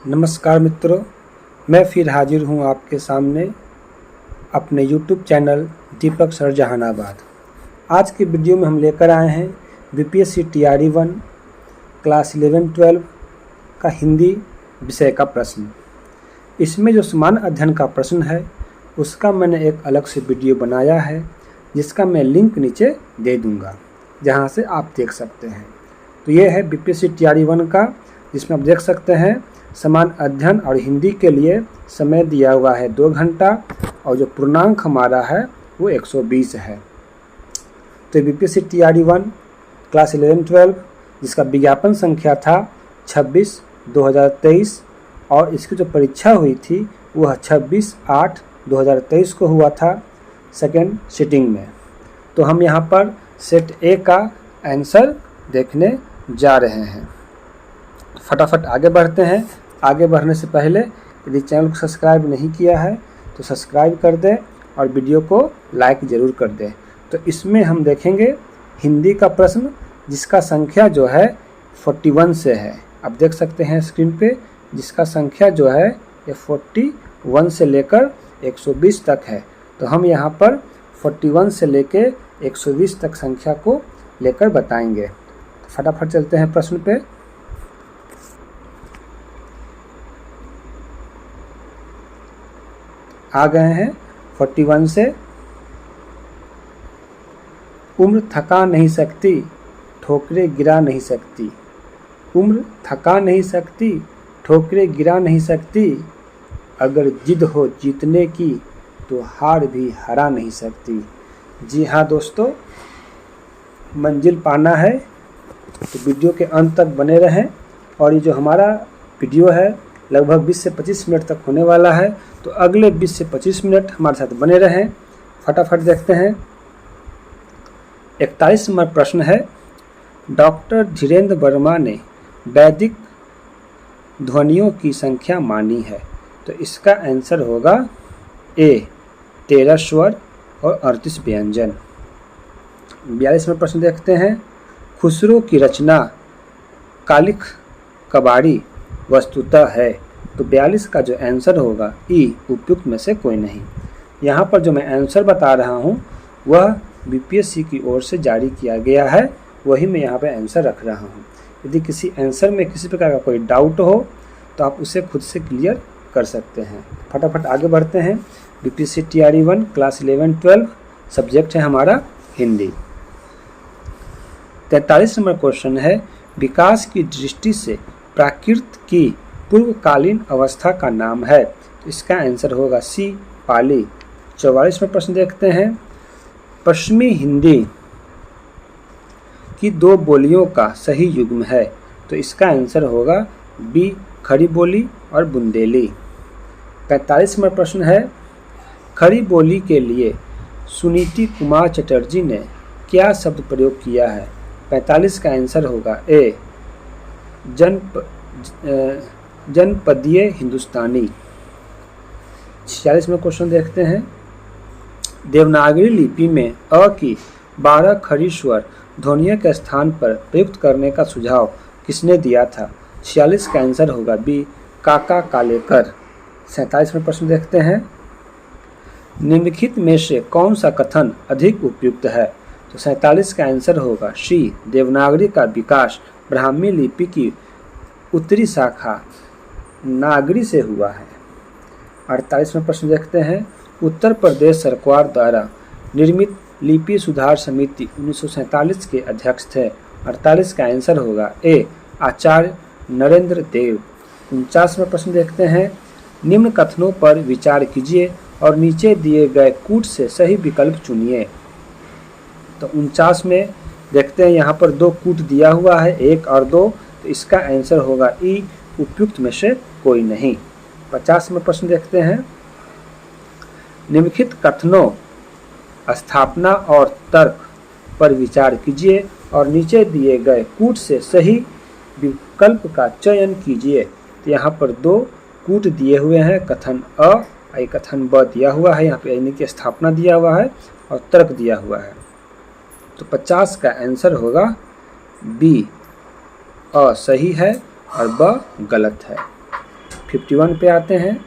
नमस्कार मित्रों, मैं फिर हाजिर हूं आपके सामने अपने YouTube चैनल दीपक सर जहानाबाद। आज के वीडियो में हम लेकर आए हैं बीपीएससी टीआरई 1 क्लास 11-12 का हिंदी विषय का प्रश्न। इसमें जो सामान्य अध्ययन का प्रश्न है उसका मैंने एक अलग से वीडियो बनाया है, जिसका मैं लिंक नीचे दे दूंगा, जहां से आप देख सकते हैं। तो ये है बीपीएससी टीआरई 1 का, जिसमें आप देख सकते हैं समान अध्ययन और हिंदी के लिए समय दिया हुआ है 2 घंटा और जो पूर्णांक हमारा है वो 120 है। तो बीपीएससी टीआरई 1 क्लास 11-12 जिसका विज्ञापन संख्या था 26/2023 और इसकी जो परीक्षा हुई थी वह 26/8/2023 को हुआ था सेकेंड सिटिंग में। तो हम यहाँ पर सेट ए का आंसर देखने जा रहे हैं। फटाफट आगे बढ़ते हैं। आगे बढ़ने से पहले यदि चैनल को सब्सक्राइब नहीं किया है तो सब्सक्राइब कर दें और वीडियो को लाइक ज़रूर कर दें। तो इसमें हम देखेंगे हिंदी का प्रश्न, जिसका संख्या जो है 41 से है। आप देख सकते हैं स्क्रीन पे, जिसका संख्या जो है ये 41 से लेकर 120 तक है। तो हम यहाँ पर 41 से लेकर 120 तक संख्या को लेकर बताएंगे। तो फटाफट चलते हैं प्रश्न पे। आ गए हैं 41 से। उम्र थका नहीं सकती, ठोकरे गिरा नहीं सकती। उम्र थका नहीं सकती, ठोकरे गिरा नहीं सकती। अगर जिद हो जीतने की तो हार भी हरा नहीं सकती। जी हाँ दोस्तों, मंजिल पाना है तो वीडियो के अंत तक बने रहें। और ये जो हमारा वीडियो है लगभग 20 से 25 मिनट तक होने वाला है, तो अगले 20 से 25 मिनट हमारे साथ बने रहें। फटाफट देखते हैं। 41 नंबर प्रश्न है, डॉक्टर धीरेन्द्र वर्मा ने वैदिक ध्वनियों की संख्या मानी है। तो इसका आंसर होगा ए 13 स्वर और 38 व्यंजन। 42 नंबर प्रश्न देखते हैं, खुसरो की रचना कालिख कबाड़ी वस्तुतः है। तो 42 का जो आंसर होगा ई उपयुक्त में से कोई नहीं। यहाँ पर जो मैं आंसर बता रहा हूँ वह बीपीएससी की ओर से जारी किया गया है, वही मैं यहाँ पे आंसर रख रहा हूँ। यदि किसी आंसर में किसी प्रकार का कोई डाउट हो तो आप उसे खुद से क्लियर कर सकते हैं। फटाफट आगे बढ़ते हैं। बीपीएससी टीआरई 1 क्लास 11-12 सब्जेक्ट है हमारा हिंदी। 43 नंबर क्वेश्चन है, विकास की दृष्टि से प्राकृत की पूर्वकालीन अवस्था का नाम है। तो इसका आंसर होगा सी पाली। 44 में प्रश्न देखते हैं, पश्चिमी हिंदी की 2 बोलियों का सही युग्म है। तो इसका आंसर होगा बी खड़ी बोली और बुंदेली। 45 में प्रश्न है, खड़ी बोली के लिए सुनीति कुमार चटर्जी ने क्या शब्द प्रयोग किया है। 45 का आंसर होगा ए जनपदीय हिंदुस्तानी। 46 में क्वेश्चन देखते हैं, देवनागरी लिपि में अ की 12 खड़ी स्वर ध्वनियों के स्थान पर प्रयुक्त करने का सुझाव किसने दिया था। 46 का आंसर होगा बी काका कालेकर। 47 में प्रश्न देखते हैं, निम्नलिखित में से कौन सा कथन अधिक उपयुक्त है। तो 47 का आंसर होगा सी देवनागरी का विकास ब्राह्मी लिपि की उत्तरी शाखा नागरी से हुआ है। 48 में प्रश्न देखते हैं, उत्तर प्रदेश सरकार द्वारा निर्मित लिपि सुधार समिति 1947 के अध्यक्ष थे। 48 का आंसर होगा ए आचार्य नरेंद्र देव। 49 में प्रश्न देखते हैं, निम्न कथनों पर विचार कीजिए और नीचे दिए गए कूट से सही विकल्प चुनिए। तो 49 में देखते हैं, यहाँ पर 2 कूट दिया हुआ है, 1 और 2। तो इसका आंसर होगा ई उपयुक्त में से कोई नहीं। 50 में प्रश्न देखते हैं, निम्नलिखित कथनों स्थापना और तर्क पर विचार कीजिए और नीचे दिए गए कूट से सही विकल्प का चयन कीजिए। तो यहाँ पर 2 कूट दिए हुए हैं, कथन अ और कथन ब दिया हुआ है। यहाँ पे यानी कि स्थापना दिया हुआ है और तर्क दिया हुआ है। तो 50 का आंसर होगा बी अ सही है और ब गलत है। 51 पे आते हैं।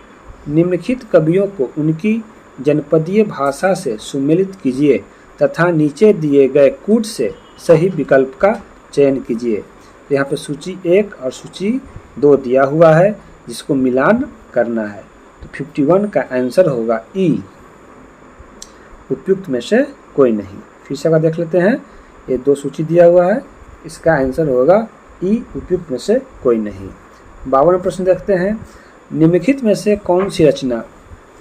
निम्नलिखित कवियों को उनकी जनपदीय भाषा से सुमेलित कीजिए तथा नीचे दिए गए कूट से सही विकल्प का चयन कीजिए। यहाँ पे सूची 1 और सूची 2 दिया हुआ है जिसको मिलान करना है। तो 51 का आंसर होगा ई, उपयुक्त में से कोई नहीं। फिर से देख लेते हैं, ये 2 सूची दिया हुआ है, इसका आंसर होगा ई, उपयुक्त में से कोई नहीं। 52वां प्रश्न देखते हैं, निम्नलिखित में से कौन सी रचना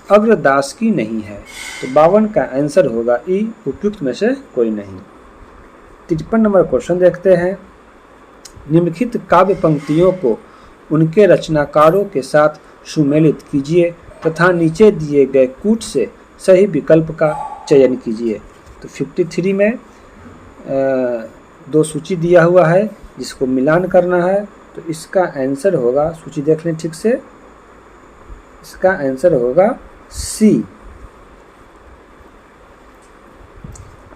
अग्रदास की नहीं है? तो 52 का आंसर होगा ई, उपयुक्त में से कोई नहीं। 53 नंबर क्वेश्चन देखते हैं, निम्नलिखित काव्य पंक्तियों को उनके रचनाकारों के साथ सुमेलित कीजिए तथा नीचे दिए गए कूट से सही विकल्प का चयन कीजिए। तो 53 में 2 सूची दिया हुआ है जिसको मिलान करना है। तो इसका आंसर होगा, सूची देख लें ठीक से, इसका आंसर होगा सी।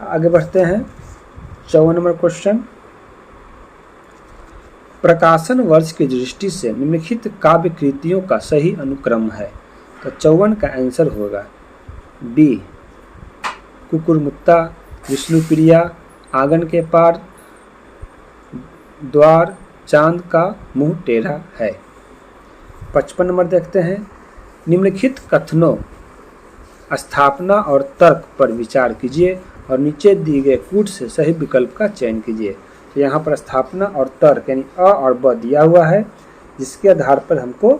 आगे बढ़ते हैं, 54 नंबर क्वेश्चन, प्रकाशन वर्ष की दृष्टि से निम्नलिखित काव्य कृतियों का सही अनुक्रम है। तो 54 का आंसर होगा बी, कुकुरमुत्ता, विष्णुप्रिया, आंगन के पार, द्वार, चांद का मुंह टेढ़ा है। 55 नंबर देखते हैं, निम्नलिखित कथनों स्थापना और तर्क पर विचार कीजिए और नीचे दिए गए कूट से सही विकल्प का चयन कीजिए। तो यहाँ पर स्थापना और तर्क यानी अ और ब दिया हुआ है जिसके आधार पर हमको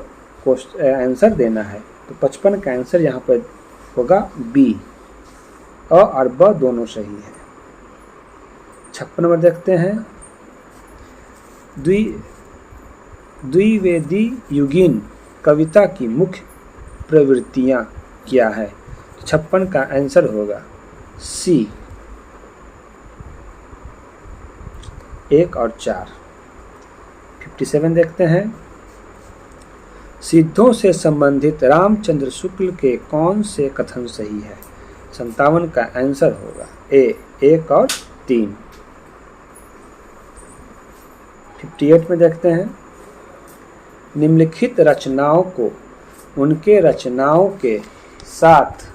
आंसर देना है। तो 55 का आंसर यहाँ पर होगा बी, अ और ब दोनों सही है। 56 नंबर देखते हैं, द्विवेदी युगीन कविता की मुख्य प्रवृत्तियाँ क्या है? 56 का आंसर होगा सी, 1 और 4। 57 देखते हैं, सिद्धों से संबंधित रामचंद्र शुक्ल के कौन से कथन सही है? 57 का आंसर होगा ए, 1 और 3। 58 में देखते हैं, निम्नलिखित रचनाओं को उनके रचनाओं के साथ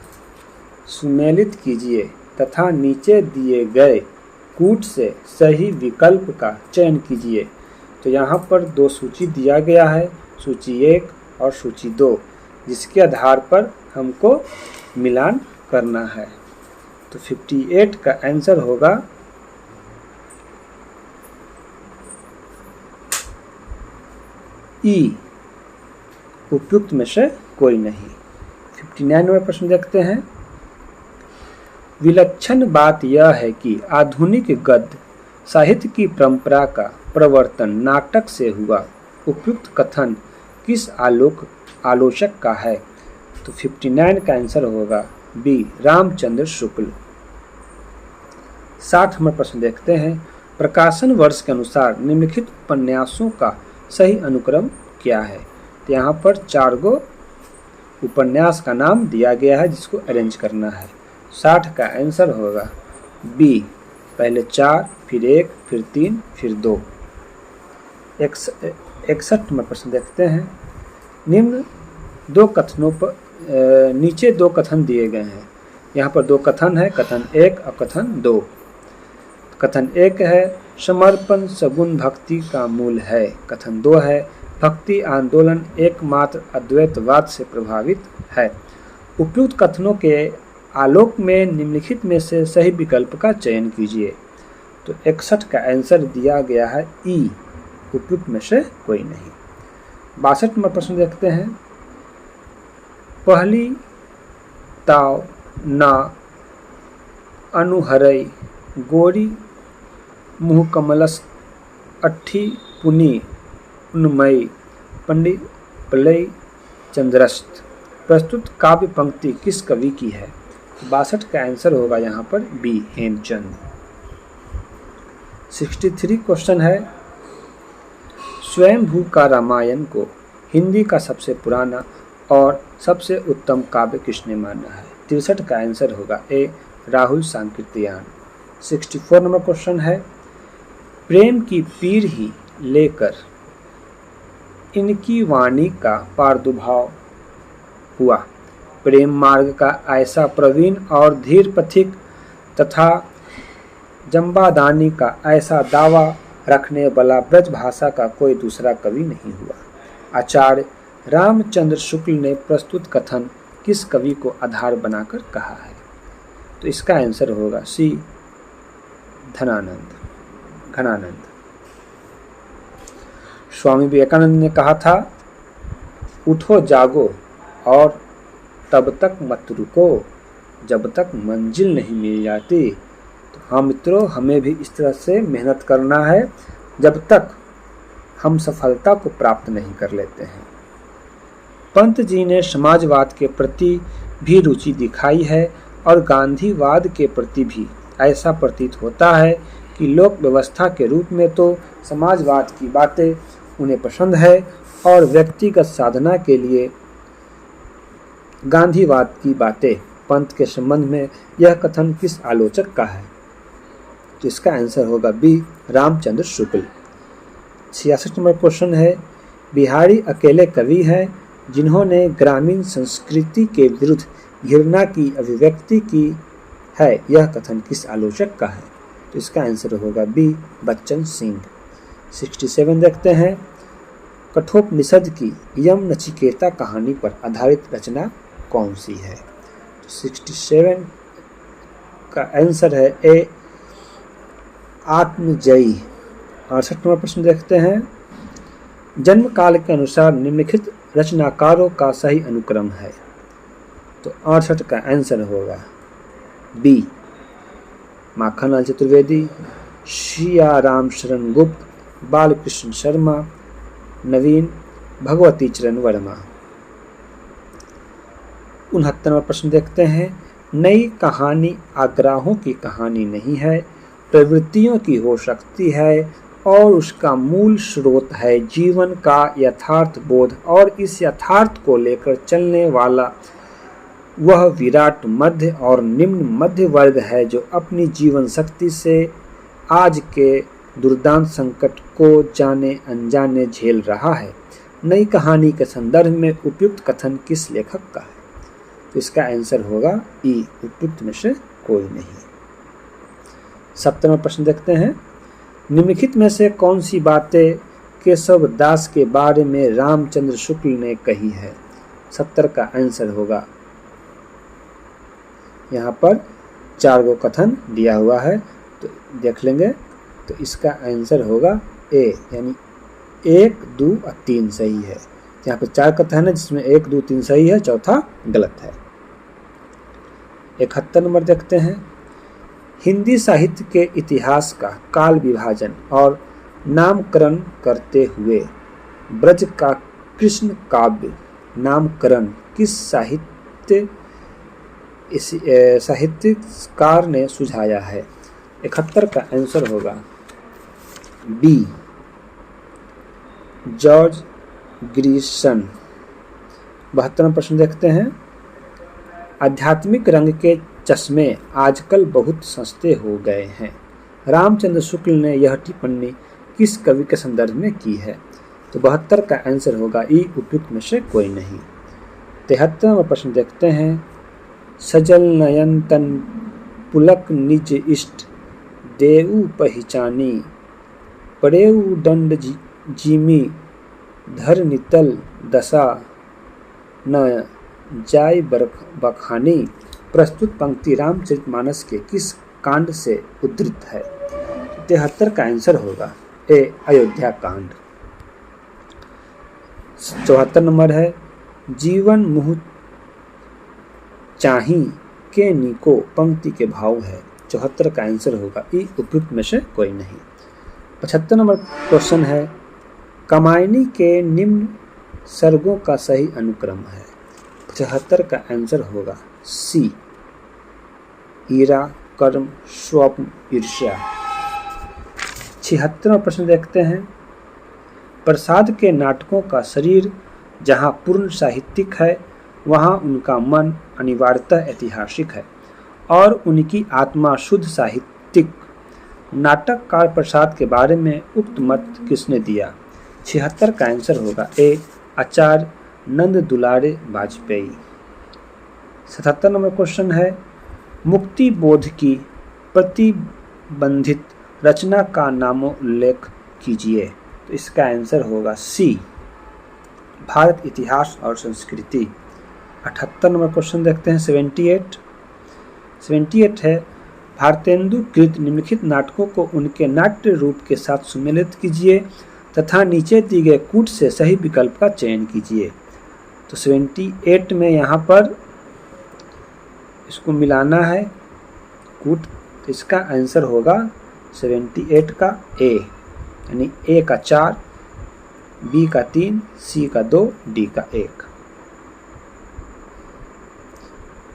सुमेलित कीजिए तथा नीचे दिए गए कूट से सही विकल्प का चयन कीजिए। तो यहाँ पर 2 सूची दिया गया है, सूची 1 और सूची 2, जिसके आधार पर हमको मिलान करना है। तो 58 का आंसर होगा ई, उपयुक्त में से कोई नहीं। 59 में प्रश्न देखते हैं, विलक्षण बात यह है कि आधुनिक गद्य साहित्य की परंपरा का प्रवर्तन नाटक से हुआ। उपयुक्त कथन किस आलोचक का है? तो 59 का आंसर होगा बी, रामचंद्र शुक्ल। 60 में प्रश्न देखते हैं, प्रकाशन वर्ष के अनुसार निम्नलिखित उपन्यासों का सही अनुक्रम क्या है? तो यहाँ पर 4 गो उपन्यास का नाम दिया गया है जिसको अरेंज करना है। 60 का आंसर होगा बी, पहले 4, फिर 1, फिर 3, फिर 2। 61 में प्रश्न देखते हैं, निम्न 2 कथनों पर नीचे 2 कथन दिए गए हैं। यहाँ पर 2 कथन है, कथन 1 और कथन 2। कथन 1 है, समर्पण सगुण भक्ति का मूल है। कथन 2 है, भक्ति आंदोलन एकमात्र अद्वैतवाद से प्रभावित है। उपयुक्त कथनों के आलोक में निम्नलिखित में से सही विकल्प का चयन कीजिए। तो 61 का आंसर दिया गया है ई, उपयुक्त में से कोई नहीं। 62 में प्रश्न देखते हैं, पहली ताव ना अनुहरई गोरी मुँह कमलस अट्ठी पुनी उन्मयी पंडित पलई चंद्रस्त। प्रस्तुत काव्य पंक्ति किस कवि की है? 62 का आंसर होगा यहाँ पर बी, हेमचंद। 63 क्वेश्चन है, स्वयंभू का रामायण को हिंदी का सबसे पुराना और सबसे उत्तम काव्य किसने माना है? 63 का आंसर होगा ए, राहुल सांकृत्यायन। 64 नंबर क्वेश्चन है, प्रेम की पीर ही लेकर इनकी वाणी का प्रादुर्भाव हुआ। प्रेम मार्ग का ऐसा प्रवीण और धीर पथिक तथा जम्बादानी का ऐसा दावा रखने वाला ब्रज भाषा का कोई दूसरा कवि नहीं हुआ। आचार्य रामचंद्र शुक्ल ने प्रस्तुत कथन किस कवि को आधार बनाकर कहा है? तो इसका आंसर होगा सी, घनानंद। स्वामी विवेकानंद ने कहा था, उठो जागो और तब तक मत रुको जब तक मंजिल नहीं मिल जाती। तो हाँ मित्रों, हमें भी इस तरह से मेहनत करना है जब तक हम सफलता को प्राप्त नहीं कर लेते हैं। पंत जी ने समाजवाद के प्रति भी रुचि दिखाई है और गांधीवाद के प्रति भी। ऐसा प्रतीत होता है कि लोक व्यवस्था के रूप में तो समाजवाद की बातें उन्हें पसंद है और व्यक्तिगत साधना के लिए गांधीवाद की बातें। पंत के संबंध में यह कथन किस आलोचक का है? तो इसका आंसर होगा B, Ramchandra Shukla. 66 number question है, बिहारी अकेले कवि हैं जिन्होंने ग्रामीण संस्कृति के विरुद्ध घृणा की अभिव्यक्ति की है, यह कथन किस आलोचक का है? तो इसका आंसर होगा बी, बच्चन सिंह। 67 देखते हैं, कठोपनिषद की यम नचिकेता कहानी पर आधारित रचना कौन सी है? तो 67 का आंसर है ए, आत्मजयी। 68 नंबर प्रश्न देखते हैं, जन्म काल के अनुसार निम्नलिखित रचनाकारों का सही अनुक्रम है। तो 68 का आंसर होगा बी, माखनलाल चतुर्वेदी, श्रिया राम शरण गुप्त, बालकृष्ण शर्मा, नवीन, भगवती चरण वर्मा। 69वां प्रश्न देखते हैं, नई कहानी आग्रहों की कहानी नहीं है, प्रवृत्तियों की हो सकती है और उसका मूल स्रोत है जीवन का यथार्थ बोध और इस यथार्थ को लेकर चलने वाला वह विराट मध्य और निम्न मध्य वर्ग है जो अपनी जीवन शक्ति से आज के दुर्दांत संकट को जाने अनजाने झेल रहा है। नई कहानी के संदर्भ में उपयुक्त कथन किस लेखक का है? तो इसका आंसर होगा ई, उपयुक्त में से कोई नहीं। 70वां प्रश्न देखते हैं, निम्नलिखित में से कौन सी बातें केशव दास के बारे में रामचंद्र शुक्ल ने कही है? 70 का आंसर होगा, यहाँ पर 4 गो कथन दिया हुआ है तो देख लेंगे। तो इसका आंसर होगा ए, यानी 1, 2 और 3 सही है। यहाँ पे 4 कथन है जिसमें 1, 2, 3 सही है, चौथा गलत है। 71 नंबर देखते हैं, हिंदी साहित्य के इतिहास का काल विभाजन और नामकरण करते हुए ब्रज का कृष्ण काव्य नामकरण किस साहित्यकार ने सुझाया है? 71 का आंसर होगा बी, जॉर्ज ग्रीसन। 72वां प्रश्न देखते हैं, आध्यात्मिक रंग के चश्मे आजकल बहुत सस्ते हो गए हैं। रामचंद्र शुक्ल ने यह टिप्पणी किस कवि के संदर्भ में की है? तो 72 का आंसर होगा ई, उपयुक्त में से कोई नहीं। 73वां प्रश्न देखते हैं, सजल नयन तन पुलक निज इष्ट देऊ पहचानी पड़ेऊ दंड जीमी धर नितल दशा न जाय बखानी। प्रस्तुत पंक्ति रामचरितमानस के किस कांड से उद्धृत है? 73 का आंसर होगा ए, अयोध्या कांड। 74 नंबर है, जीवन मुह चाही के निको पंक्ति के भाव है। 74 का आंसर होगा ई, उपयुक्त में से कोई नहीं। 75 नंबर क्वेश्चन है, कामायनी के निम्न सर्गों का सही अनुक्रम है। 75 का आंसर होगा सी, ईरा, कर्म, स्वप्न, ईर्ष्या। 76वां प्रश्न देखते हैं, प्रसाद के नाटकों का शरीर जहाँ पूर्ण साहित्यिक है वहाँ उनका मन अनिवार्यतः ऐतिहासिक है और उनकी आत्मा शुद्ध साहित्यिक। नाटककार प्रसाद के बारे में उक्त मत किसने दिया? 76 का आंसर होगा ए आचार्य नंद दुलारे वाजपेयी। 77 नंबर क्वेश्चन है मुक्ति बोध की प्रतिबंधित रचना का नामोल्लेख कीजिए। तो इसका आंसर होगा सी भारत इतिहास और संस्कृति। 78 नंबर क्वेश्चन देखते हैं 78 है भारतेंदु कृत निम्नलिखित नाटकों को उनके नाट्य रूप के साथ सुमेलित कीजिए तथा नीचे दिए गए कूट से सही विकल्प का चयन कीजिए। तो 78 में यहाँ पर इसको मिलाना है कूट, तो इसका आंसर होगा 78 का ए, यानी ए का 4, बी का 3, सी का 2, डी का 1।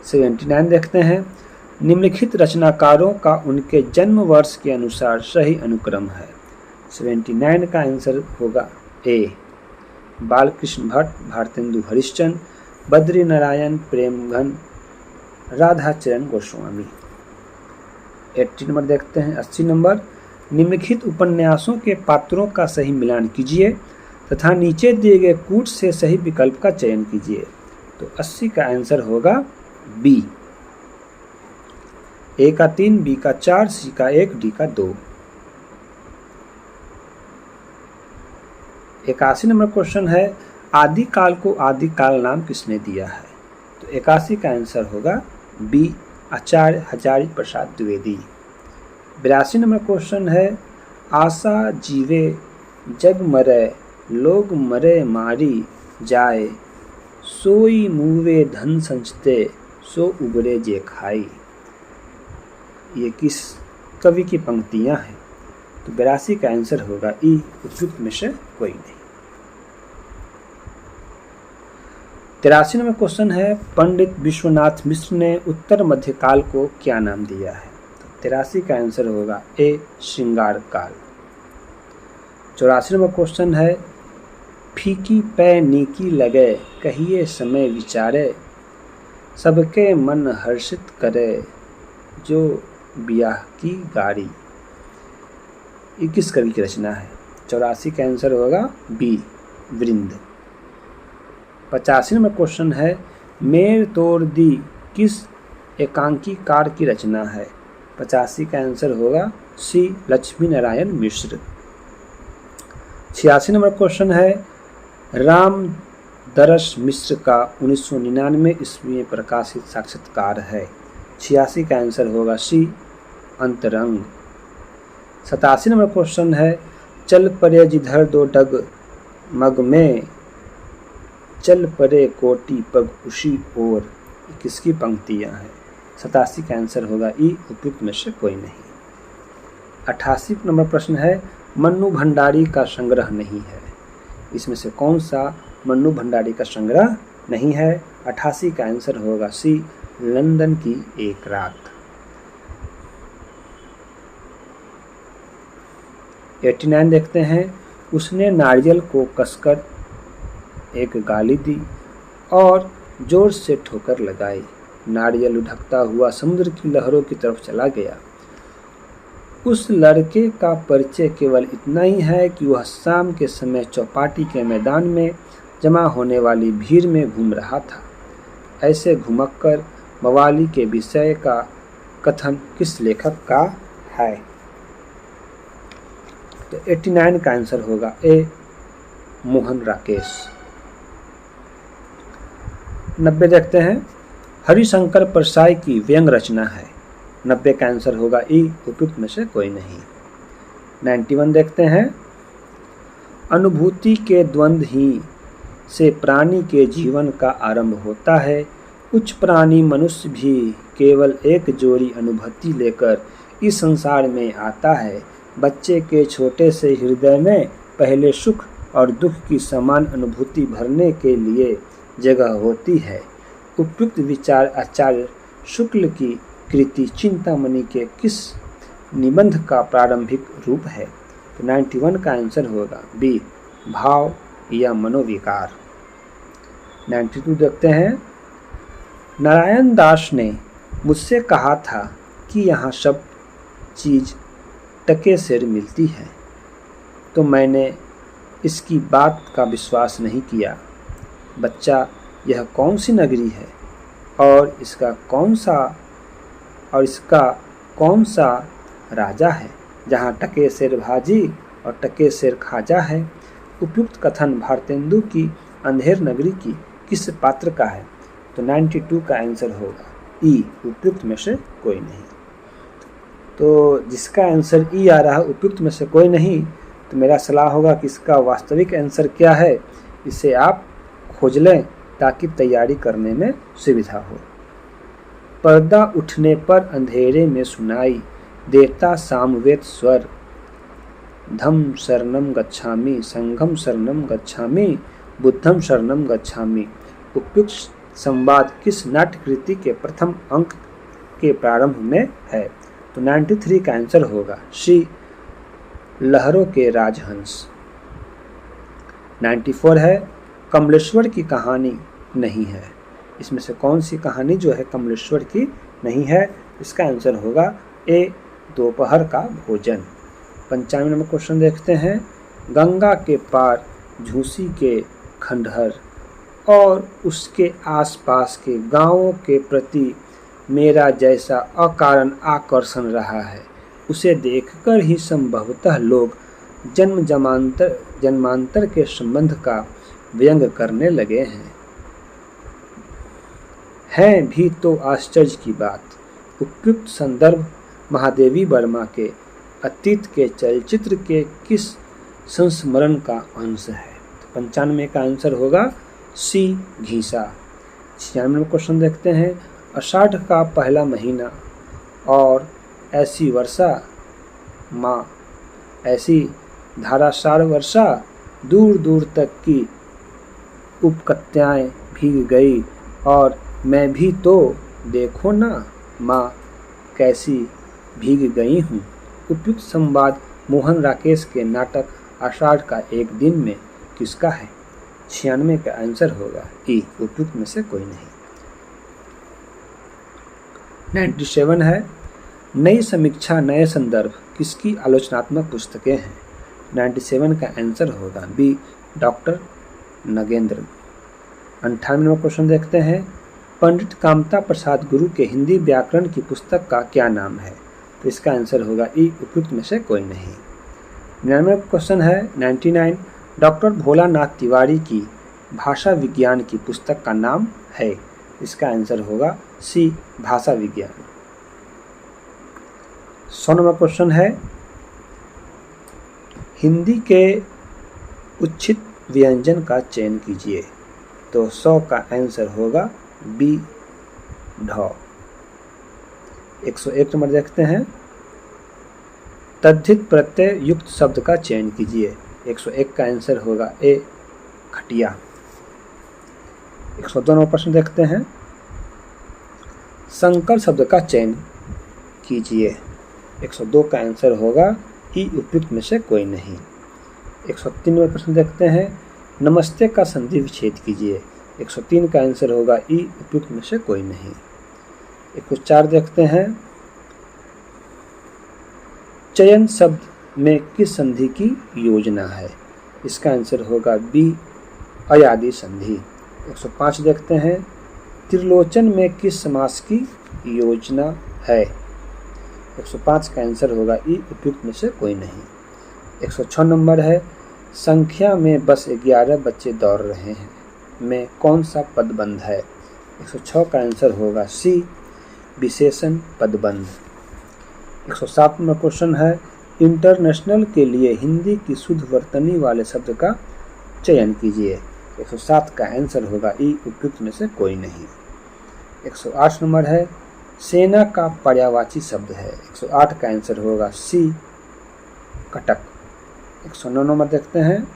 79 देखते हैं निम्नलिखित रचनाकारों का उनके जन्म वर्ष के अनुसार सही अनुक्रम है। 79 का आंसर होगा ए बालकृष्ण भट्ट, भारतेंदु हरिश्चंद्र, बद्री नारायण, प्रेमघन, राधाचरण गोस्वामी। 80 नंबर देखते हैं 80 नंबर निम्नलिखित उपन्यासों के पात्रों का सही मिलान कीजिए तथा नीचे दिए गए कूट से सही विकल्प का चयन कीजिए। तो 80 का आंसर होगा बी, ए का 3, बी का 4, सी का 1, डी का 2। 81 नंबर क्वेश्चन है आदिकाल को आदिकाल नाम किसने दिया है। तो 81 का आंसर होगा बी आचार्य हजारी प्रसाद द्विवेदी। 82 नंबर क्वेश्चन है आशा जीवे जग मरे लोग मरे मारी जाए सोई मुवे धन संचते सो उबरे जे खाई। ये किस कवि की पंक्तियां हैं। तो 82 का आंसर होगा ई उपयुक्त में से कोई नहीं। 83 नंबर क्वेश्चन है पंडित विश्वनाथ मिश्र ने उत्तर मध्यकाल को क्या नाम दिया है। तो 83 का आंसर होगा ए श्रृंगार काल। 84 नंबर क्वेश्चन है फीकी पै नीकी लगे कहिए समय विचारे सबके मन हर्षित करे जो ब्याह की गाड़ी। ये किस कवि की रचना है। 84 का आंसर होगा बी वृंद। 85 नंबर क्वेश्चन है मेर तोड़ दी किस एकांकी कार की रचना है। 85 का आंसर होगा सी लक्ष्मी नारायण मिश्र। 86 नंबर क्वेश्चन है राम दरस मिश्र का 1999 ईस्वी में प्रकाशित साक्षात्कार है। 86 का आंसर होगा सी अंतरंग। 87 नंबर क्वेश्चन है चल परे जिधर दो डग मग में चल परे कोटि पग उसी ओर। किसकी पंक्तियां हैं। 87 का आंसर होगा ई उपयुक्त में से कोई नहीं। 88 नंबर प्रश्न है मन्नू भंडारी का संग्रह नहीं है। इसमें से कौन सा मन्नू भंडारी का संग्रह नहीं है। 88 का आंसर होगा सी लंदन की एक रात। 89 देखते हैं उसने नारियल को कसकर एक गाली दी और जोर से ठोकर लगाई। नारियल लुढ़कता हुआ समुद्र की लहरों की तरफ चला गया। उस लड़के का परिचय केवल इतना ही है कि वह शाम के समय चौपाटी के मैदान में जमा होने वाली भीड़ में घूम रहा था। ऐसे घुमक्कर मवाली के विषय का कथन किस लेखक का है। तो 89 का आंसर होगा ए मोहन राकेश। 90 देखते हैं हरिशंकर परसाई की व्यंग रचना है। 90 का आंसर होगा ई उपयुक्त में से कोई नहीं। 91 देखते हैं अनुभूति के द्वंद्व ही से प्राणी के जीवन का आरंभ होता है। उच्च प्राणी मनुष्य भी केवल एक जोड़ी अनुभूति लेकर इस संसार में आता है। बच्चे के छोटे से हृदय में पहले सुख और दुख की समान अनुभूति भरने के लिए जगह होती है। उपयुक्त विचार आचार्य शुक्ल की कृति चिंतामणि के किस निबंध का प्रारंभिक रूप है। तो 91 का आंसर होगा बी भाव या मनोविकार। 92 देखते हैं नारायण दास ने मुझसे कहा था कि यहाँ सब चीज़ टके से मिलती है, तो मैंने इसकी बात का विश्वास नहीं किया। बच्चा, यह कौन सी नगरी है और इसका कौन सा राजा है जहाँ टके सेर भाजी और टके सेर खाजा है। उपयुक्त कथन भारतेंदु की अंधेर नगरी की किस पात्र का है? तो 92 का आंसर होगा ई, उपयुक्त में से कोई नहीं। तो जिसका आंसर ई आ रहा है उपयुक्त में से कोई नहीं, तो मेरा सलाह होगा कि इसका वास्तविक आंसर क्या है इसे आप खोज लें ताकि तैयारी करने में सुविधा हो। पर्दा उठने पर अंधेरे में सुनाई देता सामवेद स्वर, धम शरणम गच्छामि, संघम शरणम गच्छामि, बुद्धम शरणम गच्छामि। उपयुक्त संवाद किस नाट्यकृति के प्रथम अंक के प्रारंभ में है? तो 93 का आंसर होगा सी, लहरों के राजहंस। 94 है कमलेश्वर की कहानी नहीं है। इसमें से कौन सी कहानी जो है कमलेश्वर की नहीं है? इसका आंसर होगा ए, दोपहर का भोजन। 95 नंबर क्वेश्चन देखते हैं। गंगा के पार झूसी के खंडहर और उसके आसपास के गांवों के प्रति मेरा जैसा अकारण आकर्षण रहा है, उसे देखकर ही संभवतः लोग जन्मांतर के संबंध का व्यंग करने लगे हैं। है भी तो आश्चर्य की बात। उपयुक्त संदर्भ महादेवी वर्मा के अतीत के चलचित्र के किस संस्मरण का अंश है? 95 का आंसर होगा सी, घीसा। 96 में क्वेश्चन देखते हैं। आषाढ़ का पहला महीना और ऐसी वर्षा माँ, ऐसी धारासार वर्षा, दूर दूर तक की उपकत्याएं भीग गई और मैं भी तो देखो ना माँ कैसी भीग गई हूँ। उपयुक्त संवाद मोहन राकेश के नाटक आषाढ़ का एक दिन में किसका है? 96 का आंसर होगा ई, उपयुक्त में से कोई नहीं। 97 है नई समीक्षा नए संदर्भ किसकी आलोचनात्मक पुस्तकें हैं? 97 का आंसर होगा बी, डॉक्टर नगेंद्र। 98वां क्वेश्चन देखते हैं। पंडित कामता प्रसाद गुरु के हिंदी व्याकरण की पुस्तक का क्या नाम है? तो इसका आंसर होगा ई, उपयुक्त में से कोई नहीं। 99वां क्वेश्चन है 99, डॉक्टर भोलानाथ तिवारी की भाषा विज्ञान की पुस्तक का नाम है? इसका आंसर होगा सी, भाषा विज्ञान। 100वां क्वेश्चन है हिंदी के उच्छित व्यंजन का चयन कीजिए। तो 100 का आंसर होगा बी, ढ। 101 नंबर देखते हैं। तद्धित प्रत्यय युक्त शब्द का चयन कीजिए। 101 का आंसर होगा ए, खटिया। 102 नंबर प्रश्न देखते हैं। संकर शब्द का चयन कीजिए। 102 का आंसर होगा ई, उपयुक्त में से कोई नहीं। 103 नंबर प्रश्न देखते हैं। नमस्ते का संधि विच्छेद कीजिए। 103 का आंसर होगा ई, उपयुक्त में से कोई नहीं। 104 देखते हैं। चयन शब्द में किस संधि की योजना है? इसका आंसर होगा बी, अयादि संधि। 105 देखते हैं। त्रिलोचन में किस समास की योजना है? 105 का आंसर होगा ई, उपयुक्त में से कोई नहीं। 106 नंबर है। संख्या में बस 11 बच्चे दौड़ रहे हैं में कौन सा पदबंध है? 106 का आंसर होगा सी, विशेषण पदबंध। 107 नंबर क्वेश्चन है। इंटरनेशनल के लिए हिंदी की शुद्ध वर्तनी वाले शब्द का चयन कीजिए। 107 का आंसर होगा ई, उपयुक्त में से कोई नहीं। 108 नंबर है। सेना का पर्यायवाची शब्द है। 108 का आंसर होगा सी, कटक। 109 नंबर देखते हैं।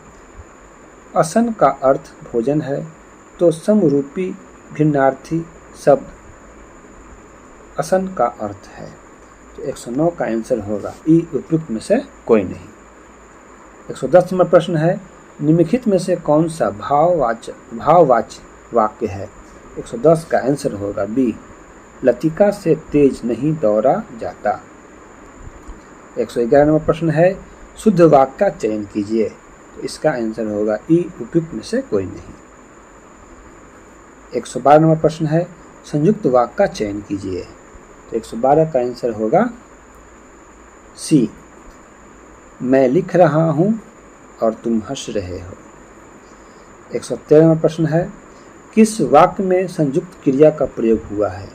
असन का अर्थ भोजन है तो समरूपी भिन्नार्थी शब्द असन का अर्थ है। तो 109 का आंसर होगा ई, उपयुक्त में से कोई नहीं। 110 नंबर प्रश्न है। निम्नलिखित में से कौन सा भाववाच्य वाक्य है? 110 का आंसर होगा बी, लतिका से तेज नहीं दौड़ा जाता। 111 नंबर प्रश्न है। शुद्ध वाक्य का चयन कीजिए। तो इसका आंसर होगा ई, उपयुक्त में से कोई नहीं। 112 नंबर प्रश्न है, संयुक्त वाक्य का चयन कीजिए। तो 112 का आंसर होगा सी, मैं लिख रहा हूं और तुम हंस रहे हो। 113 नंबर प्रश्न है, किस वाक्य में संयुक्त क्रिया का प्रयोग हुआ है।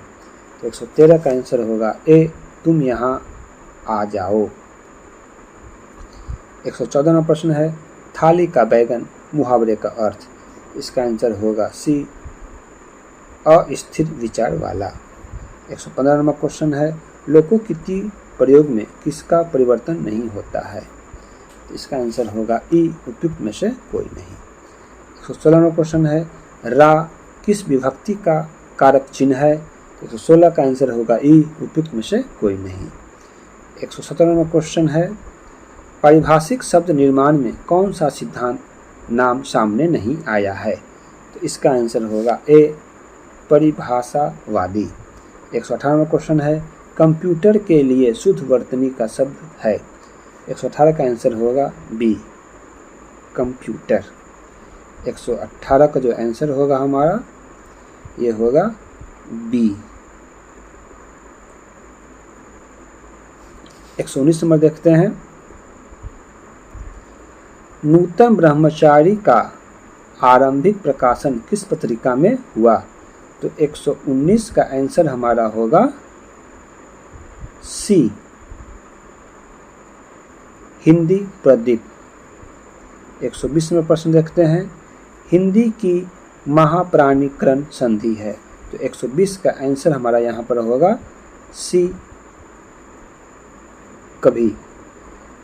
तो 113 का आंसर होगा ए, तुम यहाँ आ जाओ। 114 नंबर प्रश्न है, थाली का बैगन मुहावरे का अर्थ। इसका आंसर होगा सी, अस्थिर विचार वाला। 115 नंबर क्वेश्चन है, लोकोक्ति प्रयोग में किसका परिवर्तन नहीं होता है। तो इसका आंसर होगा ई, उपयुक्त में से कोई नहीं। 116 नंबर क्वेश्चन है, रा किस विभक्ति का कारक चिन्ह है। तो 116 का आंसर होगा ई, उपयुक्त में से कोई नहीं। 117 नंबर क्वेश्चन है, पारिभाषिक शब्द निर्माण में कौन सा सिद्धांत नाम सामने नहीं आया है। तो इसका आंसर होगा ए, परिभाषावादी। 118 नंबर क्वेश्चन है, कंप्यूटर के लिए शुद्ध वर्तनी का शब्द है। 118 का आंसर होगा बी, कंप्यूटर। 118 का जो आंसर होगा हमारा ये होगा बी। 119 नंबर देखते हैं, नूतन ब्रह्मचारी का आरंभिक प्रकाशन किस पत्रिका में हुआ। तो 119 का आंसर हमारा होगा सी, हिंदी प्रदीप। 120 में प्रश्न देखते हैं, हिंदी की महाप्राणीकरण संधि है। तो 120 का आंसर हमारा यहाँ पर होगा सी, कभी।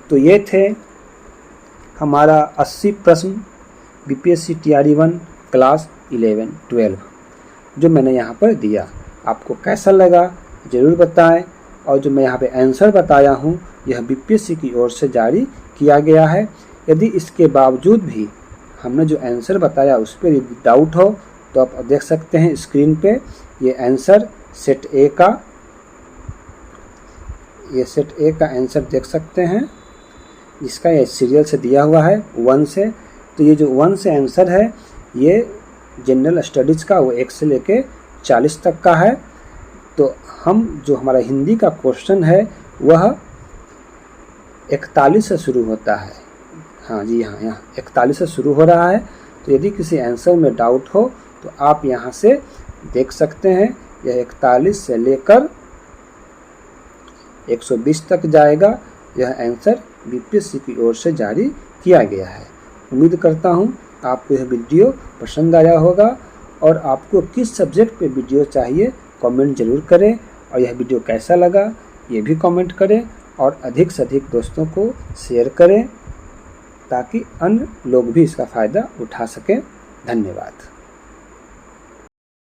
तो ये थे हमारा 80 प्रश्न बीपीएससी टीआरई 1 क्लास 11-12 जो मैंने यहाँ पर दिया। आपको कैसा लगा ज़रूर बताएं। और जो मैं यहाँ पे आंसर बताया हूँ यह बीपीएससी की ओर से जारी किया गया है। यदि इसके बावजूद भी हमने जो आंसर बताया उस पर यदि डाउट हो तो आप देख सकते हैं स्क्रीन पे ये आंसर सेट ए का, ये सेट ए का आंसर देख सकते हैं जिसका ये सीरियल से दिया हुआ है 1 से। तो ये जो 1 से आंसर है ये जनरल स्टडीज़ का वो 1 से लेके 40 तक का है। तो हम जो हमारा हिंदी का क्वेश्चन है वह 41 से शुरू होता है। हाँ जी, यहाँ 41 से शुरू हो रहा है। तो यदि किसी आंसर में डाउट हो तो आप यहाँ से देख सकते हैं। यह 41 से लेकर 120 तक जाएगा। यह आंसर बीपीएससी की ओर से जारी किया गया है। उम्मीद करता हूँ आपको यह वीडियो पसंद आया होगा। और आपको किस सब्जेक्ट पे वीडियो चाहिए कमेंट ज़रूर करें। और यह वीडियो कैसा लगा ये भी कमेंट करें। और अधिक से अधिक दोस्तों को शेयर करें ताकि अन्य लोग भी इसका फ़ायदा उठा सकें। धन्यवाद।